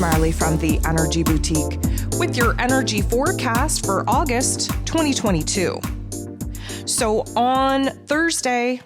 Marley from the Energy Boutique with your energy forecast for August 2022. So on Thursday,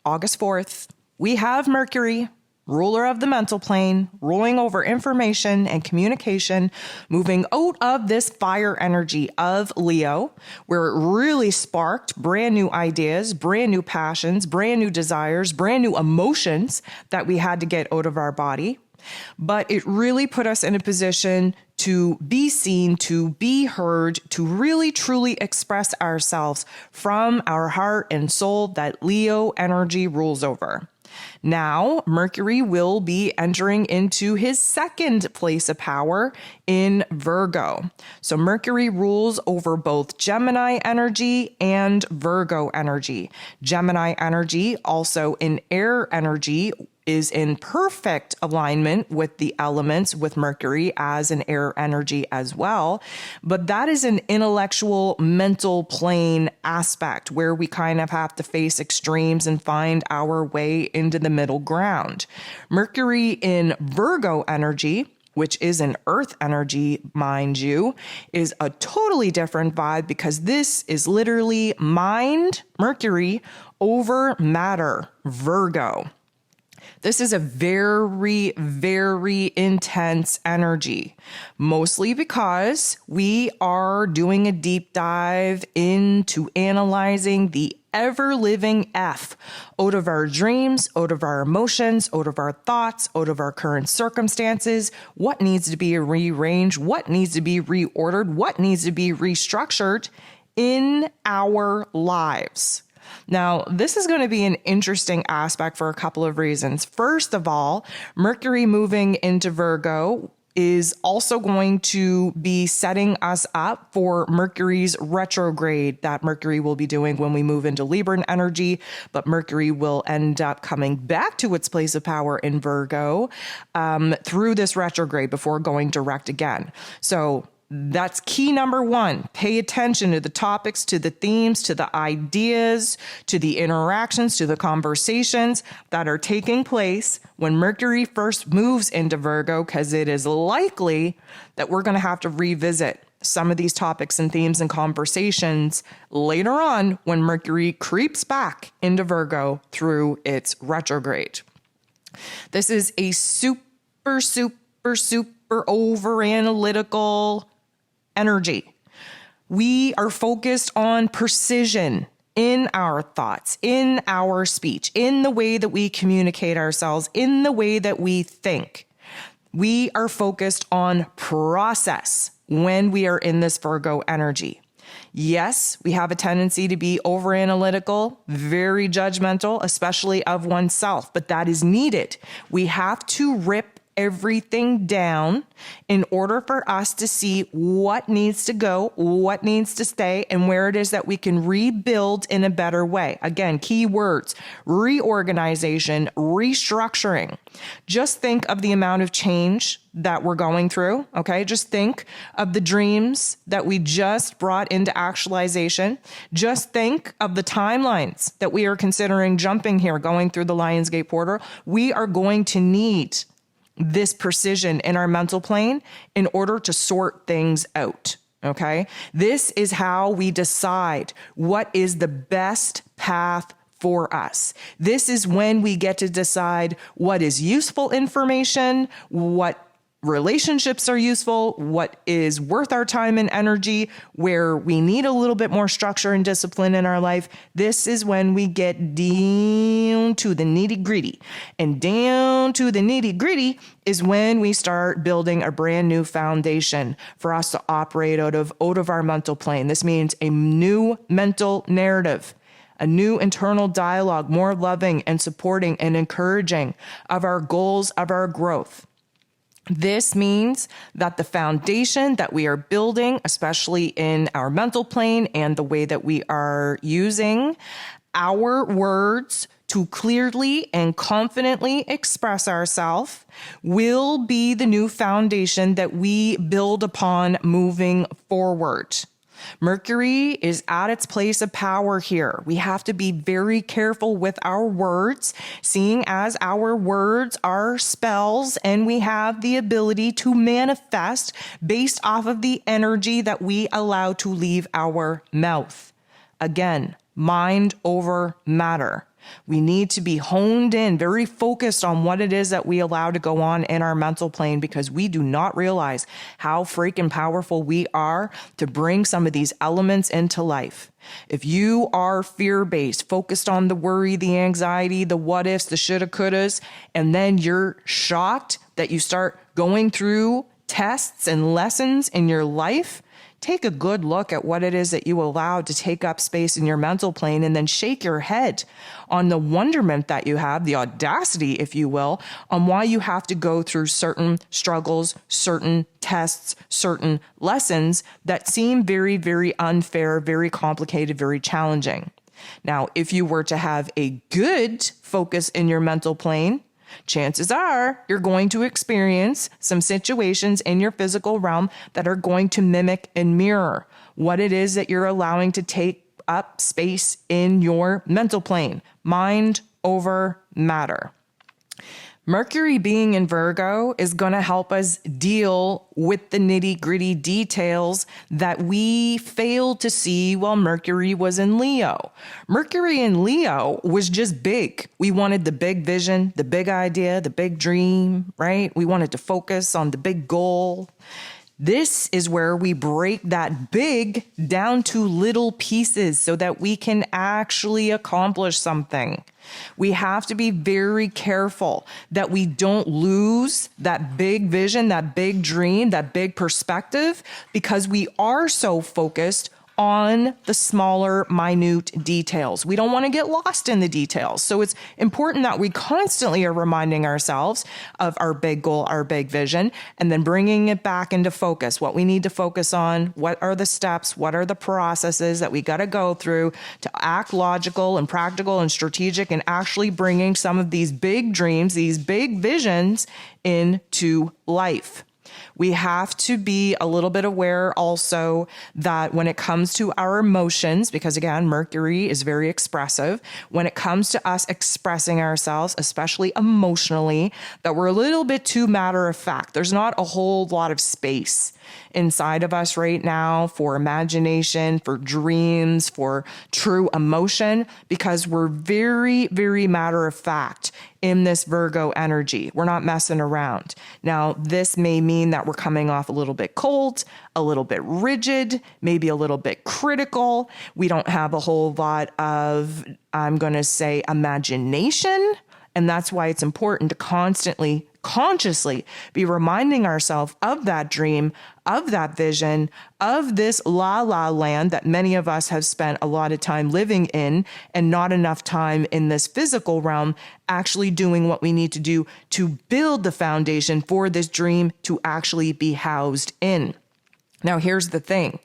August 4th, we have Mercury, ruler of the mental plane, ruling over information and communication, moving out of this fire energy of Leo, where it really sparked brand new ideas, brand new passions, brand new desires, brand new emotions that we had to get out of our body. But it really put us in a position to be seen, to be heard, to really truly express ourselves from our heart and soul that Leo energy rules over. Now, Mercury will be entering into his second place of power in Virgo. So Mercury rules over both Gemini energy and Virgo energy. Gemini energy, also in air energy, is in perfect alignment with the elements with Mercury as an air energy as well. But that is an intellectual, mental plane aspect where we kind of have to face extremes and find our way into the middle ground. Mercury in Virgo energy, which is an earth energy, mind you, is a totally different vibe because this is literally mind, Mercury, over matter, Virgo. This is a very, very intense energy, mostly because we are doing a deep dive into analyzing the ever-living F out of our dreams, out of our emotions, out of our thoughts, out of our current circumstances, what needs to be rearranged, what needs to be reordered, what needs to be restructured in our lives. Now, this is going to be an interesting aspect for a couple of reasons. First of all, Mercury moving into Virgo is also going to be setting us up for Mercury's retrograde that Mercury will be doing when we move into Libra energy, but Mercury will end up coming back to its place of power in Virgo through this retrograde before going direct again. So that's key number one. Pay attention to the topics, to the themes, to the ideas, to the interactions, to the conversations that are taking place when Mercury first moves into Virgo, because it is likely that we're going to have to revisit some of these topics and themes and conversations later on when Mercury creeps back into Virgo through its retrograde. This is a super over analytical energy. We are focused on precision in our thoughts, in our speech, in the way that we communicate ourselves, in the way that we think. We are focused on process when we are in this Virgo energy. Yes, we have a tendency to be over analytical, very judgmental, especially of oneself, but that is needed. We have to rip everything down in order for us to see what needs to go, what needs to stay, and where it is that we can rebuild in a better way. Again, key words: reorganization, restructuring. Just think of the amount of change that we're going through, okay? Just think of the dreams that we just brought into actualization. Just think of the timelines that we are considering jumping here, going through the Lionsgate portal. We are going to need this precision in our mental plane in order to sort things out, okay? This is how we decide what is the best path for us. This is when we get to decide what is useful information, what relationships are useful, what is worth our time and energy, where we need a little bit more structure and discipline in our life. This is when we get down to the nitty gritty. And down to the nitty gritty is when we start building a brand new foundation for us to operate out of our mental plane. This means a new mental narrative, a new internal dialogue, more loving and supporting and encouraging of our goals, of our growth. This means that the foundation that we are building, especially in our mental plane and the way that we are using our words to clearly and confidently express ourselves, will be the new foundation that we build upon moving forward. Mercury is at its place of power here. We have to be very careful with our words, seeing as our words are spells and we have the ability to manifest based off of the energy that we allow to leave our mouth. Again, mind over matter. We need to be honed in, very focused on what it is that we allow to go on in our mental plane, because we do not realize how freaking powerful we are to bring some of these elements into life. If you are fear-based, focused on the worry, the anxiety, the what ifs, the shoulda, couldas, and then you're shocked that you start going through tests and lessons in your life, take a good look at what it is that you allowed to take up space in your mental plane, and then shake your head on the wonderment that you have, the audacity, if you will, on why you have to go through certain struggles, certain tests, certain lessons that seem very, very unfair, very complicated, very challenging. Now, if you were to have a good focus in your mental plane, chances are you're going to experience some situations in your physical realm that are going to mimic and mirror what it is that you're allowing to take up space in your mental plane. Mind over matter. Mercury being in Virgo is going to help us deal with the nitty-gritty details that we failed to see while Mercury was in Leo. Mercury in Leo was just big. We wanted the big vision, the big idea, the big dream, right? We wanted to focus on the big goal. This is where we break that big down to little pieces so that we can actually accomplish something. We have to be very careful that we don't lose that big vision, that big dream, that big perspective, because we are so focused on the smaller, minute details. We don't want to get lost in the details. So it's important that we constantly are reminding ourselves of our big goal, our big vision, and then bringing it back into focus. What we need to focus on, what are the steps, what are the processes that we got to go through to act logical and practical and strategic, and actually bringing some of these big dreams, these big visions into life. We have to be a little bit aware also that when it comes to our emotions, because again, Mercury is very expressive, when it comes to us expressing ourselves, especially emotionally, that we're a little bit too matter of fact. There's not a whole lot of space inside of us right now for imagination, for dreams, for true emotion, because we're very, very matter of fact in this Virgo energy. We're not messing around. Now, this may mean that we're coming off a little bit cold, a little bit rigid, maybe a little bit critical. We don't have a whole lot of, I'm going to say, imagination. And that's why it's important to constantly, consciously be reminding ourselves of that dream, of that vision, of this la la land that many of us have spent a lot of time living in and not enough time in this physical realm, actually doing what we need to do to build the foundation for this dream to actually be housed in. Now, here's the thing.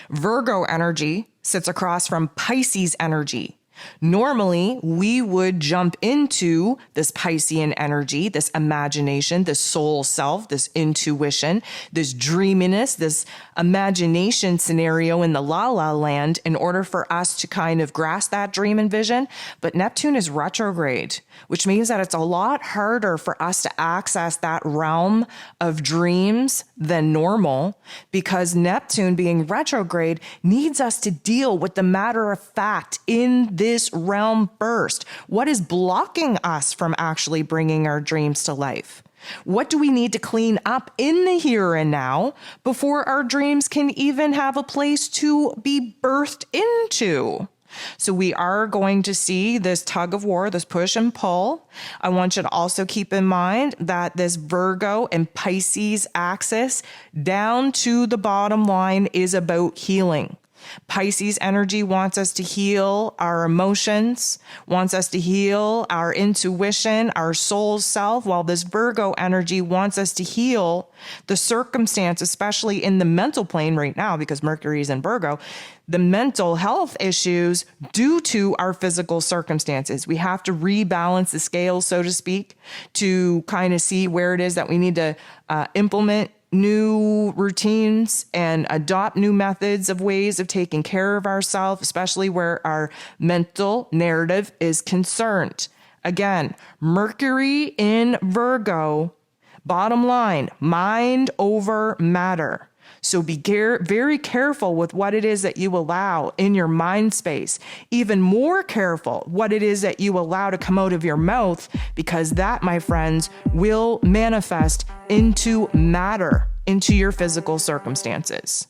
Virgo energy sits across from Pisces energy. Normally, we would jump into this Piscean energy, this imagination, this soul self, this intuition, this dreaminess, this imagination scenario in the la la land in order for us to kind of grasp that dream and vision. But Neptune is retrograde, which means that it's a lot harder for us to access that realm of dreams than normal, because Neptune being retrograde needs us to deal with the matter of fact in this realm first. What is blocking us from actually bringing our dreams to life? What do we need to clean up in the here and now before our dreams can even have a place to be birthed into? So we are going to see this tug of war, this push and pull. I want you to also keep in mind that this Virgo and Pisces axis down to the bottom line is about healing. Pisces energy wants us to heal our emotions, wants us to heal our intuition, our soul self, while this Virgo energy wants us to heal the circumstance, especially in the mental plane right now, because Mercury is in Virgo, the mental health issues due to our physical circumstances. We have to rebalance the scales, so to speak, to kind of see where it is that we need to implement new routines and adopt new methods of ways of taking care of ourselves, especially where our mental narrative is concerned. Again, Mercury in Virgo, bottom line, mind over matter. So be very careful with what it is that you allow in your mind space. Even more careful what it is that you allow to come out of your mouth, because that, my friends, will manifest into matter, into your physical circumstances.